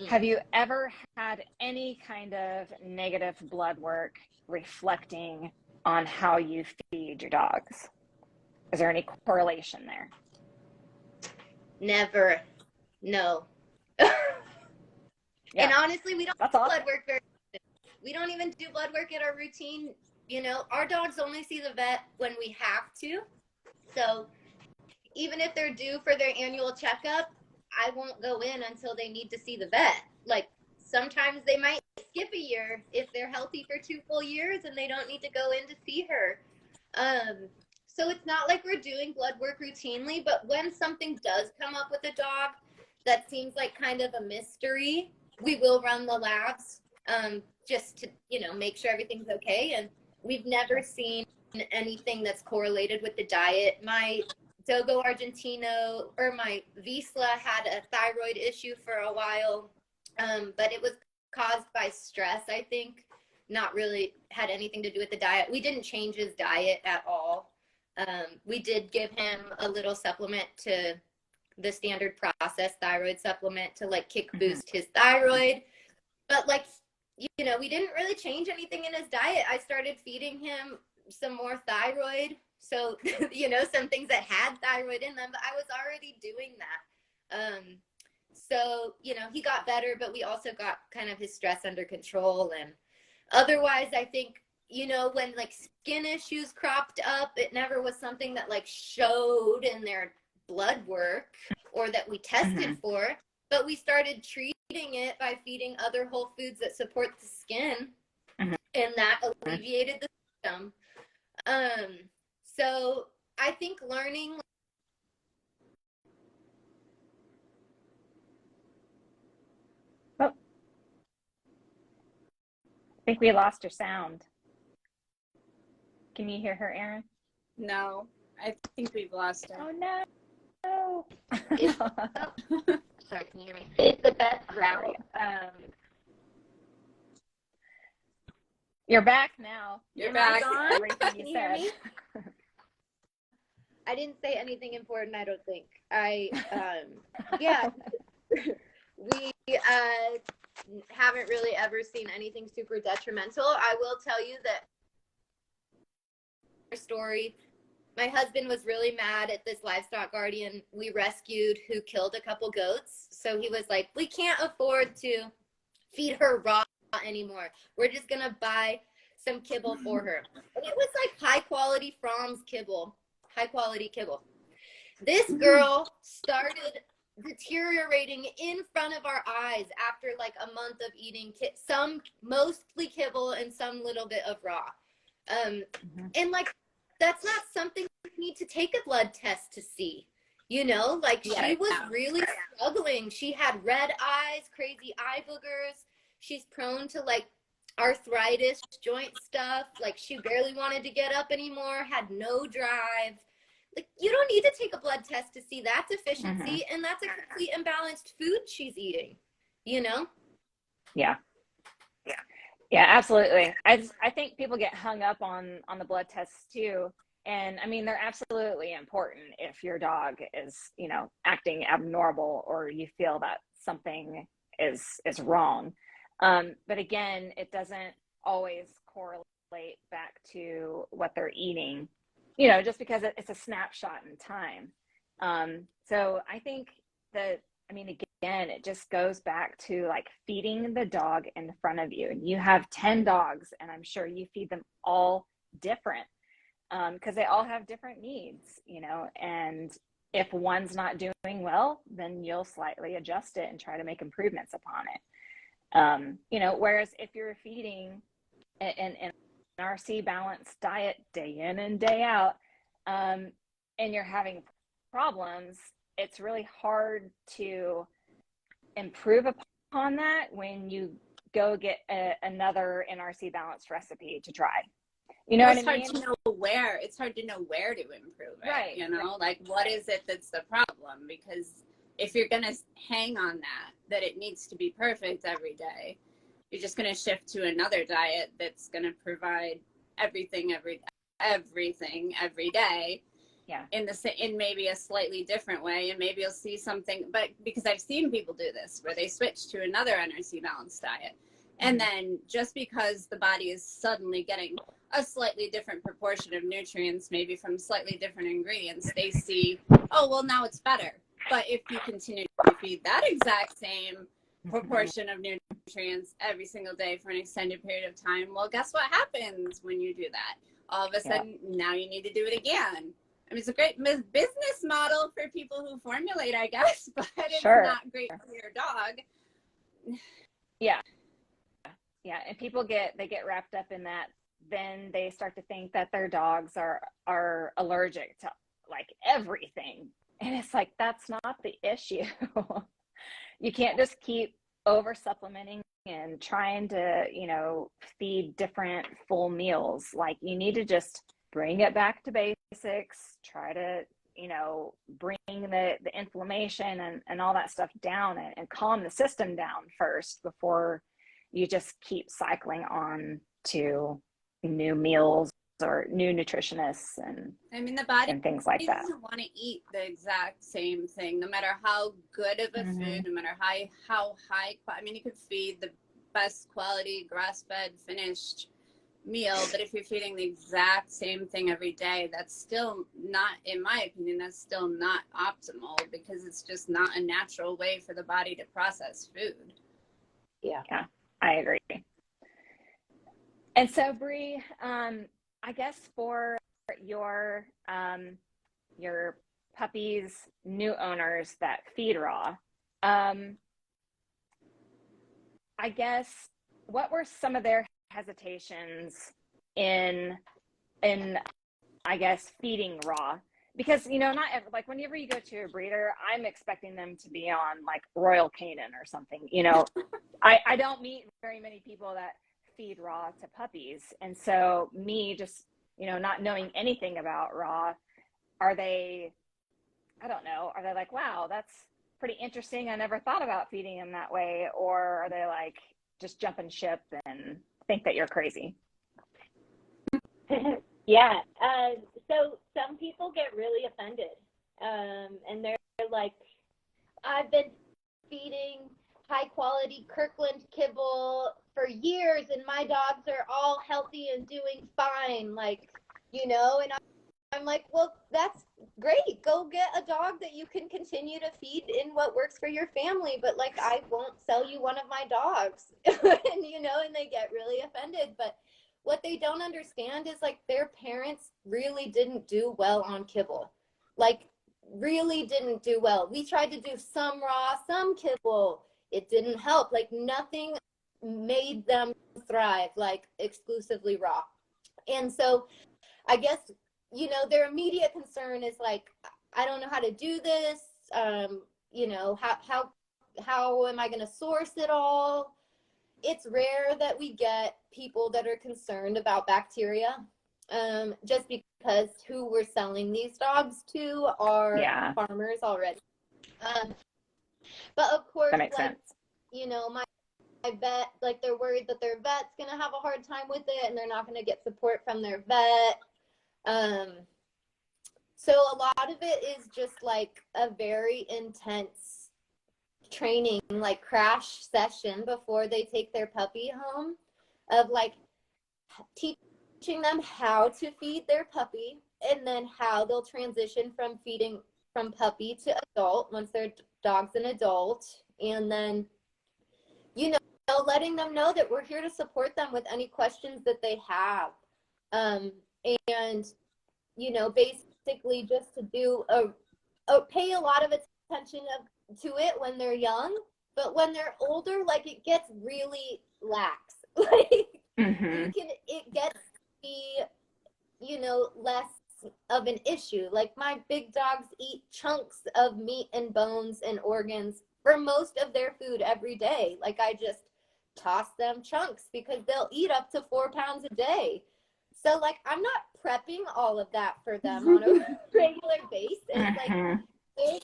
Have you ever had any kind of negative blood work reflecting on how you feed your dogs? Is there any correlation there? Never. No. And honestly, we don't do blood work very often. We don't even do blood work in our routine. You know, our dogs only see the vet when we have to. So even if they're due for their annual checkup, I won't go in until they need to see the vet. Like sometimes they might skip a year if they're healthy for 2 full years and they don't need to go in to see her. So it's not like we're doing blood work routinely, but when something does come up with a dog that seems like kind of a mystery, we will run the labs just to, make sure everything's okay. And we've never seen anything that's correlated with the diet. My Dogo Argentino, or my Vizsla, had a thyroid issue for a while, but it was caused by stress, I think. Not really had anything to do with the diet. We didn't change his diet at all. We did give him a little supplement, to the standard process thyroid supplement, to like kick boost his thyroid. But like, we didn't really change anything in his diet. I started feeding him some more thyroid. So, some things that had thyroid in them, but I was already doing that. So, he got better, but we also got kind of his stress under control. And otherwise, I think, when like skin issues cropped up, it never was something that like showed in their blood work or that we tested for, but we started treating it by feeding other whole foods that support the skin, and that alleviated the symptom. So I think learning. Oh, I think we lost your sound. Can you hear her, Erin? No, I think we've lost her. Oh, no. Sorry, can you hear me? It's the best route. You're back now. You're back. Everything Can you you hear said. me? I didn't say anything important, I don't think. Yeah, we haven't really ever seen anything super detrimental. I will tell you that story, my husband was really mad at this livestock guardian we rescued who killed a couple goats. So he was like, we can't afford to feed her raw anymore. We're just going to buy some kibble for her. And it was like high quality Fromm's kibble. High quality kibble. This girl started deteriorating in front of our eyes after like a month of eating some mostly kibble and some little bit of raw. And like, that's not something you need to take a blood test to see. Like she was really struggling. She had red eyes, crazy eye boogers. She's prone to like arthritis, joint stuff. Like she barely wanted to get up anymore, had no drive. Like you don't need to take a blood test to see that deficiency, and that's a complete imbalanced food she's eating, Yeah. Yeah, absolutely. I think people get hung up on the blood tests too. And I mean, they're absolutely important if your dog is, acting abnormal or you feel that something is wrong. But again, it doesn't always correlate back to what they're eating, just because it's a snapshot in time. So I think that, again, it just goes back to like feeding the dog in front of you. And you have 10 dogs, and I'm sure you feed them all different, because they all have different needs, and if one's not doing well, then you'll slightly adjust it and try to make improvements upon it. Whereas if you're feeding an RC balanced diet day in and day out, and you're having problems, it's really hard to improve upon that when you go get another NRC balanced recipe to try. It's hard to know where. It's hard to know where to improve it. Right. Like what is it that's the problem? Because if you're gonna hang on that it needs to be perfect every day, you're just gonna shift to another diet that's gonna provide everything every day. Yeah. In maybe a slightly different way, and maybe you'll see something. But because I've seen people do this where they switch to another NRC balanced diet, and then just because the body is suddenly getting a slightly different proportion of nutrients, maybe from slightly different ingredients, they see, oh, well, now it's better. But if you continue to feed that exact same proportion of nutrients every single day for an extended period of time, well, guess what happens when you do that? All of a sudden, now you need to do it again. I mean, it's a great business model for people who formulate, I guess, but it's not great for your dog. Yeah. And people get wrapped up in that then they start to think that their dogs are allergic to like everything. And it's like, that's not the issue. You can't just keep over supplementing and trying to, you know, feed different full meals. Like, you need to just bring it back to basics, try to, you know, bring the inflammation and all that stuff down, and calm the system down first before you just keep cycling on to new meals or new nutritionists and I mean, the body and things like that. doesn't want to eat the exact same thing, no matter how good of a food, no matter how high. I mean, you could feed the best quality grass-fed finished meal, but if you're feeding the exact same thing every day, that's still not, in my opinion, that's still not optimal, because it's just not a natural way for the body to process food. Yeah, I agree. And so, Brea, I guess for your puppies, new owners that feed raw, I guess, what were some of their hesitations in I guess feeding raw? Because, you know, not ever, like, whenever you go to a breeder, I'm expecting them to be on like Royal Canin or something. You know, I don't meet very many people that feed raw to puppies, and so me just, you know, not knowing anything about raw, are they, I don't know, are they like, wow, that's pretty interesting, I never thought about feeding them that way? Or are they like just jumping ship and think that you're crazy? Yeah. So some people get really offended, and they're like, I've been feeding high quality Kirkland kibble for years, and my dogs are all healthy and doing fine, like, you know. And I'm like, well, that's great, go get a dog that you can continue to feed in what works for your family, but like, I won't sell you one of my dogs. And, you know, and they get really offended. But what they don't understand is, like, their parents really didn't do well on kibble, like really didn't do well. We tried to do some raw, some kibble, it didn't help. Like, nothing made them thrive like exclusively raw. And so I guess, you know, their immediate concern is like, I don't know how to do this. You know, how am I going to source it all? It's rare that we get people that are concerned about bacteria, just because who we're selling these dogs to are farmers already. But of course, that makes like, sense. You know, my vet, like, they're worried that their vet's going to have a hard time with it, and they're not going to get support from their vet. So a lot of it is just like a very intense training, like crash session before they take their puppy home, of like teaching them how to feed their puppy, and then how they'll transition from feeding from puppy to adult once their dog's an adult. And then, you know, letting them know that we're here to support them with any questions that they have. And, you know, basically just to do pay a lot of attention to it when they're young, but when they're older, like, it gets really lax. Like, it gets to be, you know, less of an issue. Like, my big dogs eat chunks of meat and bones and organs for most of their food every day. Like, I just toss them chunks because they'll eat up to 4 pounds a day. So, like, I'm not prepping all of that for them on a regular basis. Like, there's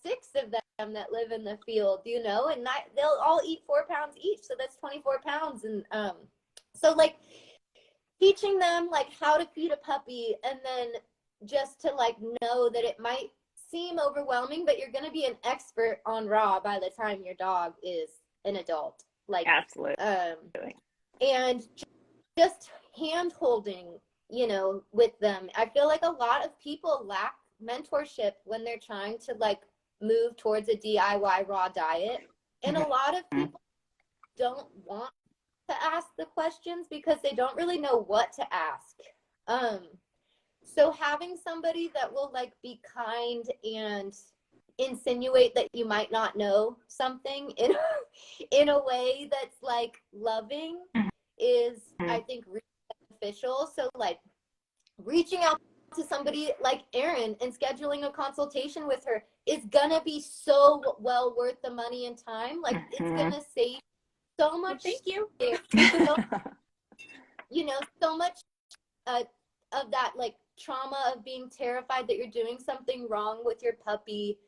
6 of them that live in the field, you know, and they'll all eat 4 pounds each. So that's 24 pounds. And so, like, teaching them, like, how to feed a puppy, and then just to, like, know that it might seem overwhelming, but you're going to be an expert on raw by the time your dog is an adult. Like, absolutely. And just hand holding, you know, with them. I feel like a lot of people lack mentorship when they're trying to, like, move towards a DIY raw diet. And a lot of people don't want to ask the questions because they don't really know what to ask. So having somebody that will, like, be kind and insinuate that you might not know something in a way that's, like, loving is, I think, really beneficial. So like reaching out to somebody like Erin and scheduling a consultation with her is gonna be so well worth the money and time. Like it's gonna save so much. Thank you. So, you know, so much of that like trauma of being terrified that you're doing something wrong with your puppy.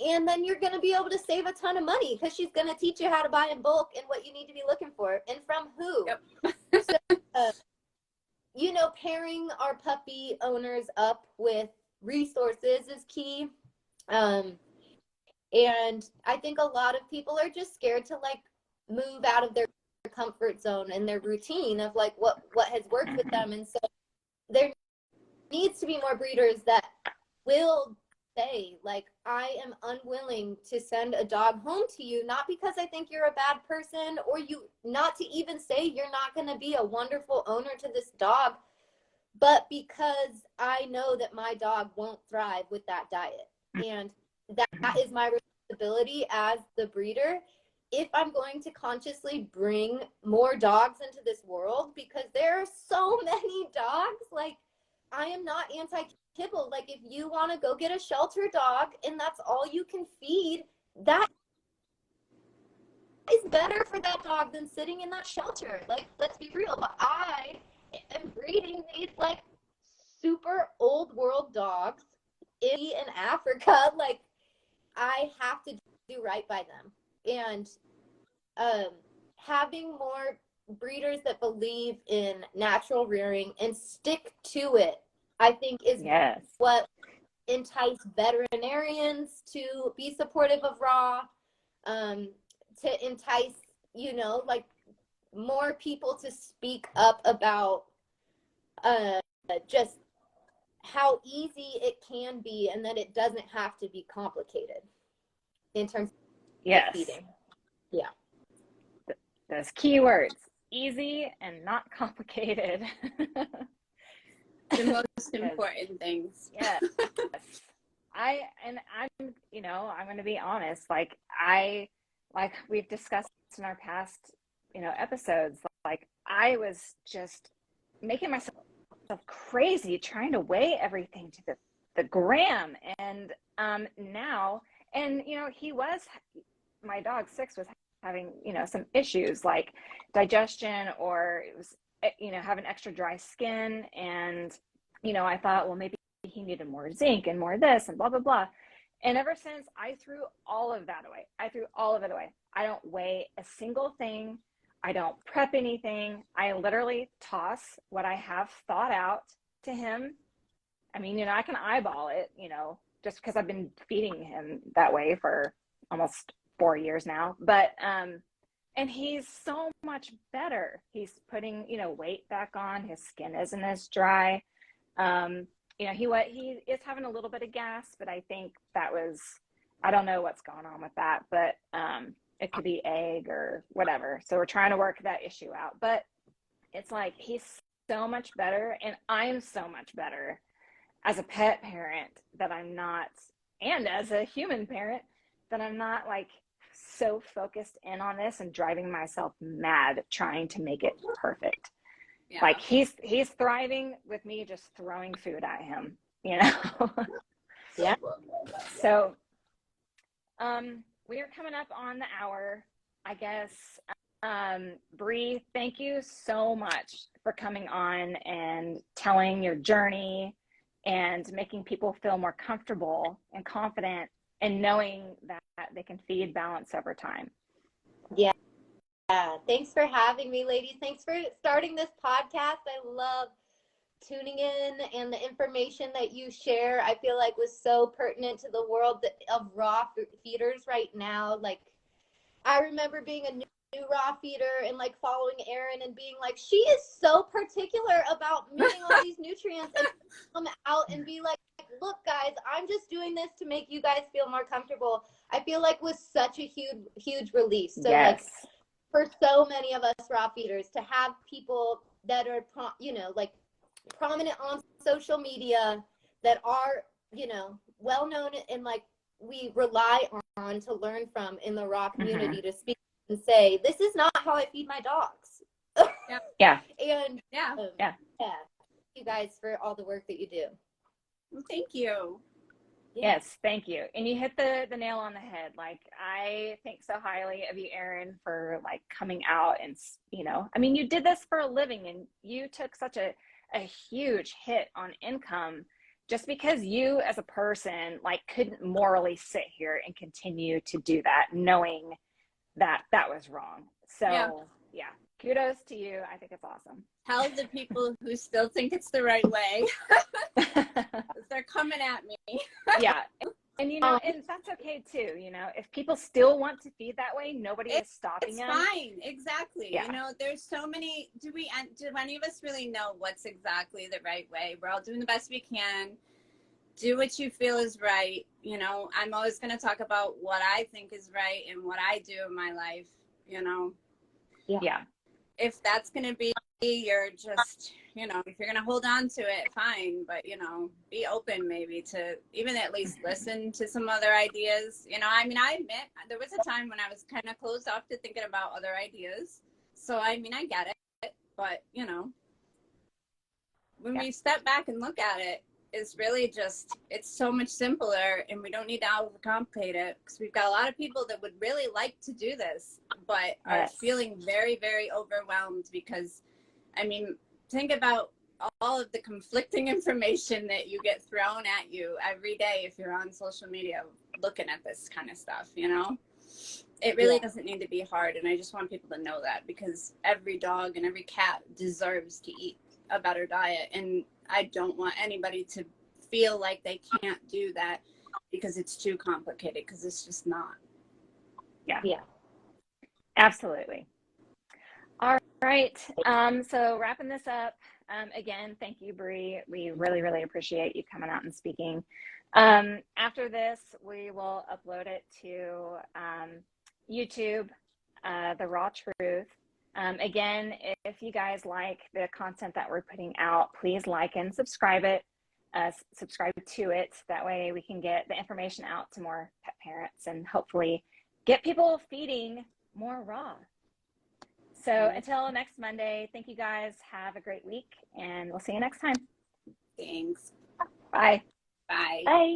And then you're going to be able to save a ton of money because she's going to teach you how to buy in bulk and what you need to be looking for and from who. Yep. So, you know, pairing our puppy owners up with resources is key. And I think a lot of people are just scared to like move out of their comfort zone and their routine of like what has worked with them. And so there needs to be more breeders that will say like, I am unwilling to send a dog home to you, not because I think you're a bad person, or you not to even say you're not going to be a wonderful owner to this dog, but because I know that my dog won't thrive with that diet. And that is my responsibility as the breeder if I'm going to consciously bring more dogs into this world, because there are so many dogs. Like, I am not anti-kibble. Like, if you want to go get a shelter dog and that's all you can feed, that is better for that dog than sitting in that shelter. Like, let's be real. But I am breeding these like super old world dogs in Africa. Like, I have to do right by them. And having more breeders that believe in natural rearing and stick to it, I think is what entice veterinarians to be supportive of raw, to entice, you know, like more people to speak up about just how easy it can be and that it doesn't have to be complicated in terms of feeding. Yeah. Those keywords, easy and not complicated. The most important things. Yes. I'm going to be honest, like we've discussed in our past, episodes, like I was just making myself crazy trying to weigh everything to the gram. And now, and my dog Six was having, some issues like digestion, or it was, having extra dry skin. And, I thought, well, maybe he needed more zinc and more this and blah, blah, blah. And ever since, I threw all of that away. I don't weigh a single thing. I don't prep anything. I literally toss what I have thought out to him. I mean, I can eyeball it, just because I've been feeding him that way for almost 4 years now. But, and he's so much better. He's putting, weight back on. His skin isn't as dry. He is having a little bit of gas, but I think I don't know what's going on with that, but, it could be egg or whatever. So we're trying to work that issue out, but it's like, he's so much better. And I'm so much better as a pet parent that I'm not, and as a human parent that I'm not like so focused in on this and driving myself mad trying to make it perfect. Yeah. Like he's thriving with me just throwing food at him, Yeah. So, we are coming up on the hour, I guess. Bree, thank you so much for coming on and telling your journey and making people feel more comfortable and confident and knowing that they can feed balance over time. Yeah. Thanks for having me, ladies. Thanks for starting this podcast. I love tuning in, and the information that you share, I feel like was so pertinent to the world of raw feeders right now. Like, I remember being a new raw feeder and like following Erin and being like, she is so particular about meeting all these nutrients, and come out and be like, look guys, I'm just doing this to make you guys feel more comfortable. I feel like was such a huge relief. So like for so many of us raw feeders to have people that are prominent on social media that are well known and like we rely on to learn from in the raw community to speak and say, this is not how I feed my dogs. Yeah. And Yeah. Yeah. Thank you guys for all the work that you do. Well, thank you. Yeah. Yes, thank you. And you hit the nail on the head. Like, I think so highly of you, Erin, for like coming out and, I mean, you did this for a living and you took such a huge hit on income just because you as a person like couldn't morally sit here and continue to do that, knowing that that was wrong. So yeah, kudos to you. I think it's awesome. Tell the people who still think it's the right way. They're coming at me. Yeah. And and that's okay too. If people still want to feed that way, nobody is stopping them. It's fine. Exactly. Yeah. There's so many. Do any of us really know what's exactly the right way? We're all doing the best we can. Do what you feel is right. I'm always going to talk about what I think is right and what I do in my life. Yeah. If that's going to be you're just, if you're going to hold on to it, fine. But, be open maybe to even at least listen to some other ideas. I admit there was a time when I was kind of closed off to thinking about other ideas. So, I get it. But, when we step back and look at it, it's really just, it's so much simpler and we don't need to overcomplicate it because we've got a lot of people that would really like to do this, but are feeling very, very overwhelmed because, think about all of the conflicting information that you get thrown at you every day if you're on social media looking at this kind of stuff, It really doesn't need to be hard, and I just want people to know that because every dog and every cat deserves to eat a better diet, and I don't want anybody to feel like they can't do that because it's too complicated, because it's just not. Yeah. Absolutely. All right. So wrapping this up, again, thank you, Brea. We really, really appreciate you coming out and speaking. After this, we will upload it to YouTube, The Raw Truth. Again, if you guys like the content that we're putting out, please like and subscribe to it. That way we can get the information out to more pet parents and hopefully get people feeding more raw. So until next Monday, thank you guys. Have a great week and we'll see you next time. Thanks. Bye. Bye. Bye.